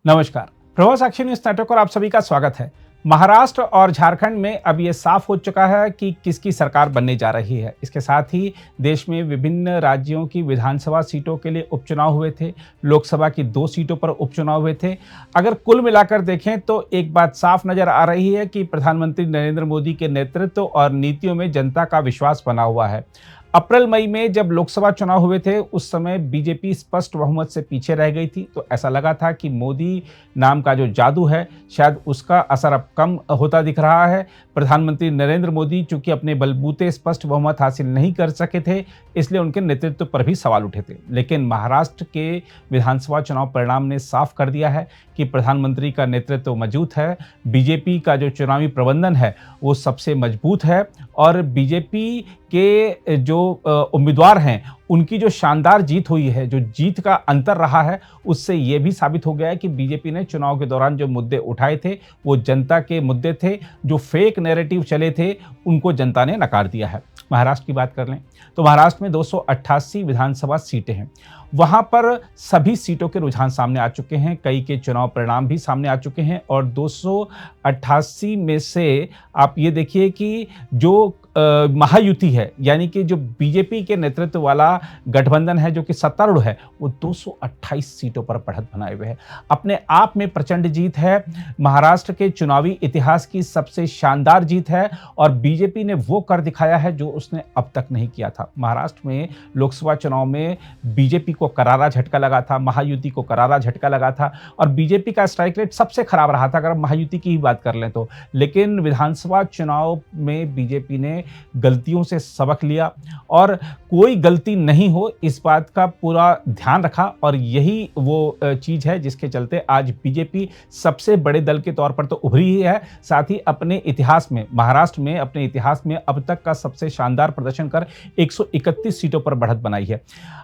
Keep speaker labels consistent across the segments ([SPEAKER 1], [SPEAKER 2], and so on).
[SPEAKER 1] नमस्कार। प्रभाव साक्षी news network और आप सभी का स्वागत है। महाराष्ट्र और झारखंड में अब ये साफ हो चुका है कि किसकी सरकार बनने जा रही है। इसके साथ ही देश में विभिन्न राज्यों की विधानसभा सीटों के लिए उपचुनाव हुए थे। लोकसभा की 2 सीटों पर उपचुनाव हुए थे। अगर कुल मिलाकर देखें तो एक बात साफ नजर आ रही है कि प्रधानमंत्री नरेंद्र मोदी के नेतृत्व और नीतियों में जनता का विश्वास बना हुआ है। अप्रैल मई में जब लोकसभा चुनाव हुए थे उस समय बीजेपी स्पष्ट बहुमत से पीछे रह गई थी, तो ऐसा लगा था कि मोदी नाम का जो जादू है शायद उसका असर अब कम होता दिख रहा है। प्रधानमंत्री नरेंद्र मोदी चूंकि अपने बलबूते स्पष्ट बहुमत हासिल नहीं कर सके थे, इसलिए उनके नेतृत्व पर भी सवाल उठे थे। लेकिन महाराष्ट्र के विधानसभा चुनाव परिणाम ने साफ कर दिया है कि प्रधानमंत्री का नेतृत्व मजबूत है। बीजेपी का जो चुनावी प्रबंधन है वो सबसे मजबूत है और बीजेपी के जो उम्मीदवार हैं उनकी जो शानदार जीत हुई है, जो जीत का अंतर रहा है, उससे ये भी साबित हो गया है कि बीजेपी ने चुनाव के दौरान जो मुद्दे उठाए थे वो जनता के मुद्दे थे। जो फेक नैरेटिव चले थे उनको जनता ने नकार दिया है। महाराष्ट्र की बात कर लें तो महाराष्ट्र में 288 विधानसभा सीटें हैं। वहां पर सभी सीटों के रुझान सामने आ चुके हैं, कई के चुनाव परिणाम भी सामने आ चुके हैं और 288 में से आप ये देखिए कि जो महायुति है, यानी कि जो बीजेपी के नेतृत्व वाला गठबंधन है जो कि सत्तारूढ़ है, वो 228 सीटों पर बढ़त बनाए हुए है। अपने आप में प्रचंड जीत है। महाराष्ट्र के चुनावी इतिहास की सबसे शानदार जीत है और बीजेपी ने वो कर दिखाया है जो उसने अब तक नहीं किया था। महाराष्ट्र में लोकसभा चुनाव में बीजेपी को करारा झटका लगा था, महायुति को करारा झटका लगा था और बीजेपी का स्ट्राइक रेट सबसे खराब रहा था अगर हम महायुति की ही बात कर लें तो। लेकिन विधानसभा चुनाव में बीजेपी ने गलतियों से सबक लिया और कोई गलती नहीं हो इस बात का पूरा ध्यान रखा और यही वो चीज है जिसके चलते आज बीजेपी सबसे बड़े दल के तौर पर तो उभरी ही है, साथ ही अपने इतिहास में, महाराष्ट्र में अपने इतिहास में अब तक का सबसे शानदार प्रदर्शन कर 131 सीटों पर बढ़त बनाई है।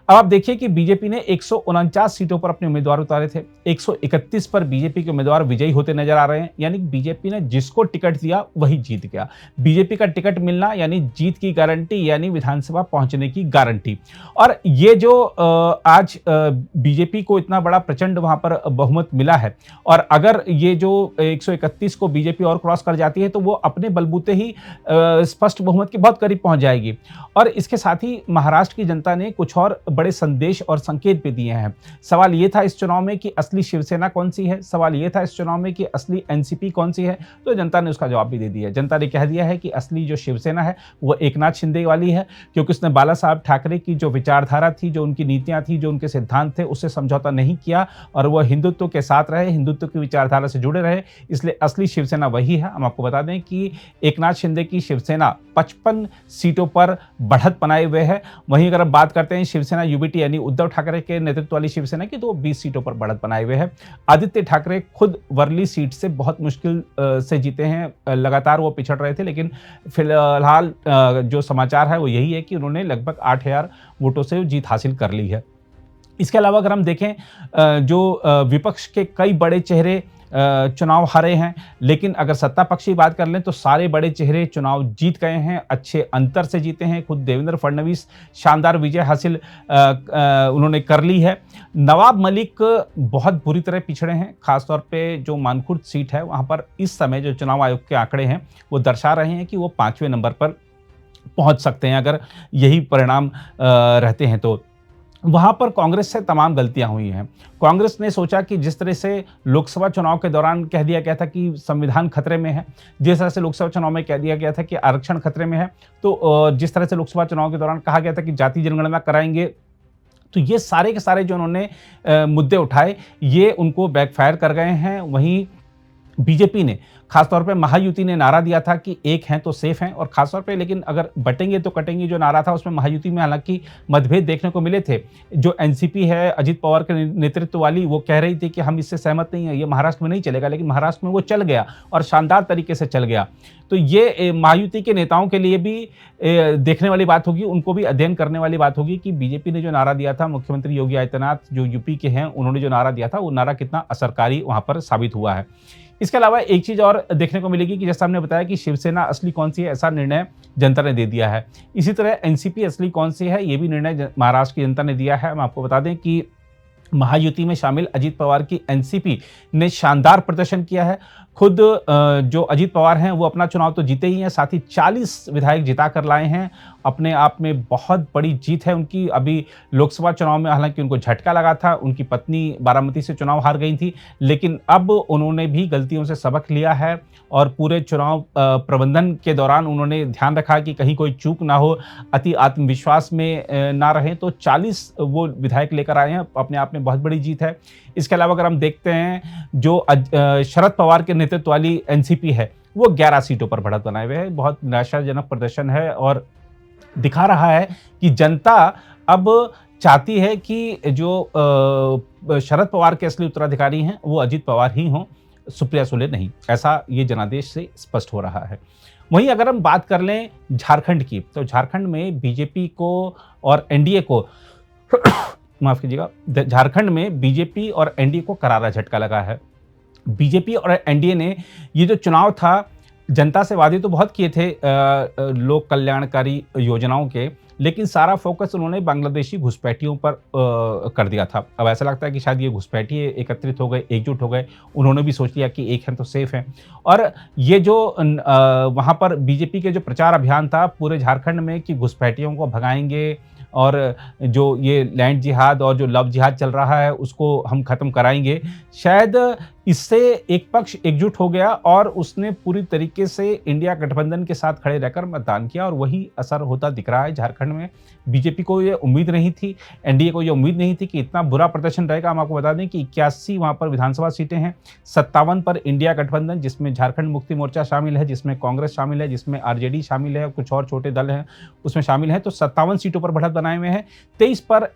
[SPEAKER 1] अब आप देखिए कि बीजेपी ने 149 सीटों पर अपने उम्मीदवार उतारे थे, 131 पर बीजेपी के उम्मीदवार विजयी होते नजर आ रहे हैं। यानी बीजेपी ने जिसको टिकट दिया वही जीत गया। बीजेपी का टिकट मिलना यानी जीत की गारंटी, यानी विधानसभा पहुंचने की गारंटी। और ये जो आज बीजेपी को इतना बड़ा प्रचंड वहां पर बहुमत मिला है और अगर ये जो 131 को बीजेपी और क्रॉस कर जाती है तो वो अपने बलबूते ही स्पष्ट बहुमत के बहुत करीब पहुंच जाएगी। और इसके साथ ही महाराष्ट्र की जनता ने कुछ और बड़े संदेश और संकेत भी दिए हैं। सवाल ये था इस चुनाव में कि असली शिवसेना कौन सी है, सवाल ये था इस चुनाव में कि असली एनसीपी कौन सी है, तो जनता ने उसका जवाब भी दे दिया है। जनता ने कह दिया है कि असली जो शिवसेना है वो एकनाथ शिंदे वाली है, क्योंकि उसने बाला साहब ठाकरे की जो विचारधारा थी, जो उनकी नीतियां थी, जो उनके सिद्धांत थे, उससे समझौता नहीं किया और वह हिंदुत्व के साथ रहे, हिंदुत्व की विचारधारा से जुड़े रहे, इसलिए असली शिवसेना वही है। हम आपको बता दें कि एकनाथ शिंदे की शिवसेना 55 सीटों पर बढ़त बनाए हुए है। वहीं अगर हम बात करते हैं शिवसेना यूबीटी यानी उद्धव ठाकरे के नेतृत्व वाली शिवसेना की, तो 20 सीटों पर बढ़त बनाए हुए है। आदित्य ठाकरे खुद वर्ली सीट से बहुत मुश्किल से जीते हैं, लगातार वो पिछड़ रहे थे, लेकिन फिलहाल जो समाचार है वो यही है कि उन्होंने लगभग 8000 वोटों से जीत हासिल कर ली है। इसके अलावा अगर हम देखें जो विपक्ष के कई बड़े चेहरे चुनाव हारे हैं, लेकिन अगर सत्ता पक्ष की बात कर लें तो सारे बड़े चेहरे चुनाव जीत गए हैं, अच्छे अंतर से जीते हैं। खुद देवेंद्र फडणवीस शानदार विजय हासिल उन्होंने कर ली है। नवाब मलिक बहुत बुरी तरह पिछड़े हैं, खासतौर पे जो मानखुर्द सीट है वहाँ पर इस समय जो चुनाव आयोग के आंकड़े हैं वो दर्शा रहे हैं कि वो 5वें नंबर पर पहुँच सकते हैं अगर यही परिणाम रहते हैं तो। वहाँ पर कांग्रेस से तमाम गलतियां हुई हैं। कांग्रेस ने सोचा कि जिस तरह से लोकसभा चुनाव के दौरान कह दिया गया था कि संविधान खतरे में है, जिस तरह से लोकसभा चुनाव में कह दिया गया था कि आरक्षण खतरे में है, तो जिस तरह से लोकसभा चुनाव के दौरान कहा गया था कि जाति जनगणना कराएंगे, तो ये सारे के सारे जो उन्होंने मुद्दे उठाए ये उनको बैकफायर कर गए हैं। वहीं बीजेपी ने खासतौर पे महायुति ने नारा दिया था कि एक हैं तो सेफ हैं, और खासतौर पे लेकिन अगर बटेंगे तो कटेंगे जो नारा था उसमें महायुति में हालांकि मतभेद देखने को मिले थे। जो एनसीपी है अजित पवार के नेतृत्व वाली, वो कह रही थी कि हम इससे सहमत नहीं है, ये महाराष्ट्र में नहीं चलेगा, लेकिन महाराष्ट्र में वो चल गया और शानदार तरीके से चल गया। तो ये महायुति के नेताओं के लिए भी देखने वाली बात होगी, उनको भी अध्ययन करने वाली बात होगी कि बीजेपी ने जो नारा दिया था, मुख्यमंत्री योगी आदित्यनाथ जो यूपी के हैं, उन्होंने जो नारा दिया था वो नारा कितना असरकारी वहां पर साबित हुआ है। इसके अलावा एक चीज और देखने को मिलेगी कि जैसा हमने बताया कि शिवसेना असली कौन सी है, ऐसा निर्णय जनता ने दे दिया है। इसी तरह एनसीपी असली कौन सी है, ये भी निर्णय महाराष्ट्र की जनता ने दिया है। हम आपको बता दें कि महायुति में शामिल अजीत पवार की एनसीपी ने शानदार प्रदर्शन किया है। खुद जो अजीत पवार हैं वो अपना चुनाव तो जीते ही हैं, साथ ही 40 विधायक जिता कर लाए हैं। अपने आप में बहुत बड़ी जीत है उनकी। अभी लोकसभा चुनाव में हालांकि उनको झटका लगा था, उनकी पत्नी बारामती से चुनाव हार गई थी, लेकिन अब उन्होंने भी गलतियों से सबक लिया है और पूरे चुनाव प्रबंधन के दौरान उन्होंने ध्यान रखा कि कहीं कोई चूक ना हो, अति आत्मविश्वास में ना रहें। तो 40 वो विधायक लेकर आए हैं, अपने आप में बहुत बड़ी जीत है। इसके अलावा अगर हम देखते हैं जो शरद पवार के नेतृत्व वाली एनसीपी है वो 11 सीटों पर बढ़त बनाए हुए है। बहुत निराशाजनक प्रदर्शन है और दिखा रहा है कि जनता अब चाहती है कि जो शरद पवार के असली उत्तराधिकारी हैं वो अजीत पवार ही हों, सुप्रिया सुले नहीं। ऐसा ये जनादेश से स्पष्ट हो रहा है। वहीं अगर हम बात कर लें झारखंड की, तो झारखंड में बीजेपी को और एनडीए को माफ कीजिएगा, झारखंड में बीजेपी और एनडीए को करारा झटका लगा है। बीजेपी और एनडीए ने ये जो चुनाव था, जनता से वादे तो बहुत किए थे लोक कल्याणकारी योजनाओं के, लेकिन सारा फोकस उन्होंने बांग्लादेशी घुसपैठियों पर कर दिया था। अब ऐसा लगता है कि शायद ये घुसपैठिए एकत्रित हो गए, एकजुट हो गए, उन्होंने भी सोच लिया कि एक हैं तो सेफ हैं। और ये जो वहाँ पर बीजेपी के जो प्रचार अभियान था पूरे झारखंड में कि घुसपैठियों को भगाएंगे और जो ये लैंड जिहाद और जो लव जिहाद चल रहा है उसको हम खत्म कराएंगे, शायद इससे एक पक्ष एकजुट हो गया और उसने पूरी तरीके से इंडिया गठबंधन के साथ खड़े रहकर मतदान किया और वही असर होता दिख रहा है झारखंड में। बीजेपी को ये उम्मीद नहीं थी, एनडीए को ये उम्मीद नहीं थी कि इतना बुरा प्रदर्शन रहेगा। हम आपको बता दें कि 81 वहाँ पर विधानसभा सीटें हैं, 57 पर इंडिया गठबंधन जिसमें झारखंड मुक्ति मोर्चा शामिल है, जिसमें कांग्रेस शामिल है, जिसमें आरजेडी शामिल है, कुछ और छोटे दल हैं उसमें शामिल हैं, तो 57 सीटों पर बढ़त बनाए हुए हैं। 23 पर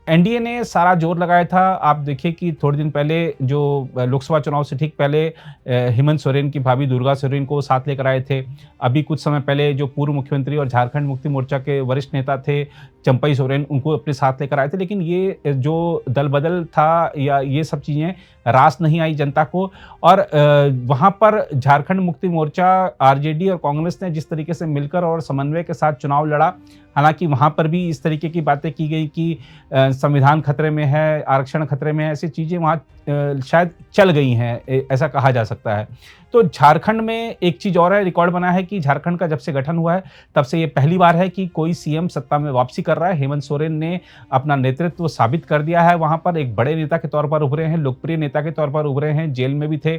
[SPEAKER 1] एनडीए ने सारा जोर लगाया था। आप देखिए कि थोड़े दिन पहले जो लोकसभा चुनाव से ठीक पहले हेमंत सोरेन की भाभी दुर्गा सोरेन को साथ लेकर आए थे। अभी कुछ समय पहले जो पूर्व मुख्यमंत्री और झारखंड मुक्ति मोर्चा के वरिष्ठ नेता थे चंपई सोरेन, उनको अपने साथ लेकर आए थे, लेकिन ये जो दल बदल था या ये सब चीज़ें रास नहीं आई जनता को। और वहाँ पर झारखंड मुक्ति मोर्चा, आरजेडी और कांग्रेस ने जिस तरीके से मिलकर और समन्वय के साथ चुनाव लड़ा, हालांकि वहाँ पर भी इस तरीके की बातें की गई कि संविधान खतरे में है, आरक्षण खतरे में है, ऐसी चीज़ें वहाँ शायद चल गई हैं, ऐसा कहा जा सकता है। तो झारखंड में एक चीज़ और है, रिकॉर्ड बना है कि झारखंड का जब से गठन हुआ है तब से ये पहली बार है कि कोई सीएम सत्ता में वापसी कर रहा है। हेमंत सोरेन ने अपना नेतृत्व साबित कर दिया है, वहाँ पर एक बड़े नेता के तौर पर उभरे हैं, लोकप्रिय नेता के तौर पर उभरे हैं, जेल में भी थे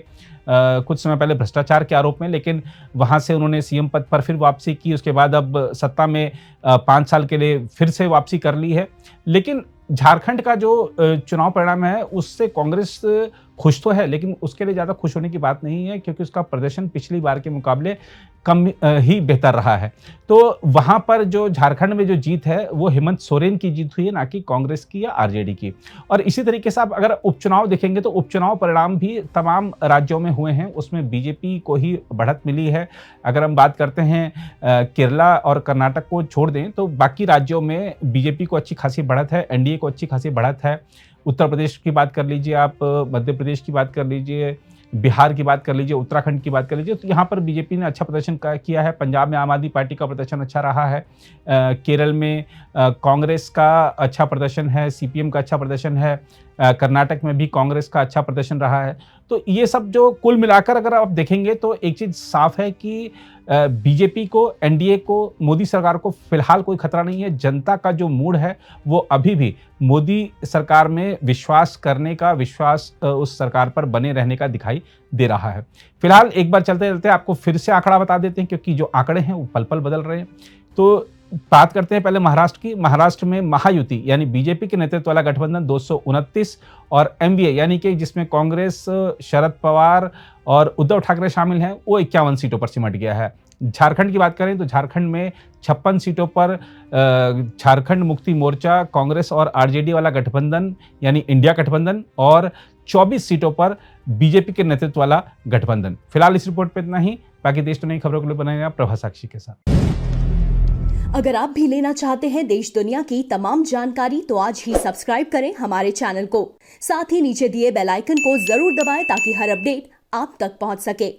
[SPEAKER 1] कुछ समय पहले भ्रष्टाचार के आरोप में, लेकिन वहाँ से उन्होंने सीएम पद पर फिर वापसी की। उसके बाद अब सत्ता में 5 साल के लिए फिर से वापसी कर ली है। लेकिन झारखंड का जो चुनाव परिणाम है उससे कांग्रेस खुश तो है, लेकिन उसके लिए ज़्यादा खुश होने की बात नहीं है, क्योंकि उसका प्रदर्शन पिछली बार के मुकाबले कम ही बेहतर रहा है। तो वहाँ पर जो झारखंड में जो जीत है वो हेमंत सोरेन की जीत हुई है, ना कि कांग्रेस की या आरजेडी की। और इसी तरीके से आप अगर उपचुनाव देखेंगे तो उपचुनाव परिणाम भी तमाम राज्यों में हुए हैं, उसमें बीजेपी को ही बढ़त मिली है। अगर हम बात करते हैं केरला और कर्नाटक को छोड़ दें तो बाकी राज्यों में बीजेपी को अच्छी खासी बढ़त है, एनडीए को अच्छी खासी बढ़त है। उत्तर प्रदेश की बात कर लीजिए आप, मध्य प्रदेश की बात कर लीजिए, बिहार की बात कर लीजिए, उत्तराखंड की बात कर लीजिए, तो यहाँ पर बीजेपी ने अच्छा प्रदर्शन किया है। पंजाब में आम आदमी पार्टी का प्रदर्शन अच्छा रहा है, केरल में कांग्रेस का अच्छा प्रदर्शन है, सीपीएम का अच्छा प्रदर्शन है, कर्नाटक में भी कांग्रेस का अच्छा प्रदर्शन रहा है। तो ये सब जो कुल मिलाकर अगर आप देखेंगे तो एक चीज़ साफ है कि बीजेपी को, एनडीए को, मोदी सरकार को फिलहाल कोई खतरा नहीं है। जनता का जो मूड है वो अभी भी मोदी सरकार में विश्वास करने का, विश्वास उस सरकार पर बने रहने का दिखाई दे रहा है। फिलहाल एक बार चलते चलते आपको फिर से आंकड़ा बता देते हैं, क्योंकि जो आंकड़े हैं वो पल पल बदल रहे हैं। तो बात करते हैं पहले महाराष्ट्र की। महाराष्ट्र में महायुति यानी बीजेपी के नेतृत्व वाला गठबंधन 229 और एमवीए यानी कि जिसमें कांग्रेस, शरद पवार और उद्धव ठाकरे शामिल हैं, वो 51 सीटों पर सिमट गया है। झारखंड की बात करें तो झारखंड में 56 सीटों पर झारखंड मुक्ति मोर्चा, कांग्रेस और आरजेडी वाला गठबंधन यानी इंडिया गठबंधन, और 24 सीटों पर बीजेपी के नेतृत्व वाला गठबंधन। फिलहाल इस रिपोर्ट पर इतना ही, बाकी देश दुनिया की खबरों के लिए बने रहिए प्रभा साक्षी के साथ।
[SPEAKER 2] अगर आप भी लेना चाहते हैं देश दुनिया की तमाम जानकारी तो आज ही सब्सक्राइब करें हमारे चैनल को। साथ ही नीचे दिए बेल आइकन को जरूर दबाएं ताकि हर अपडेट आप तक पहुंच सके।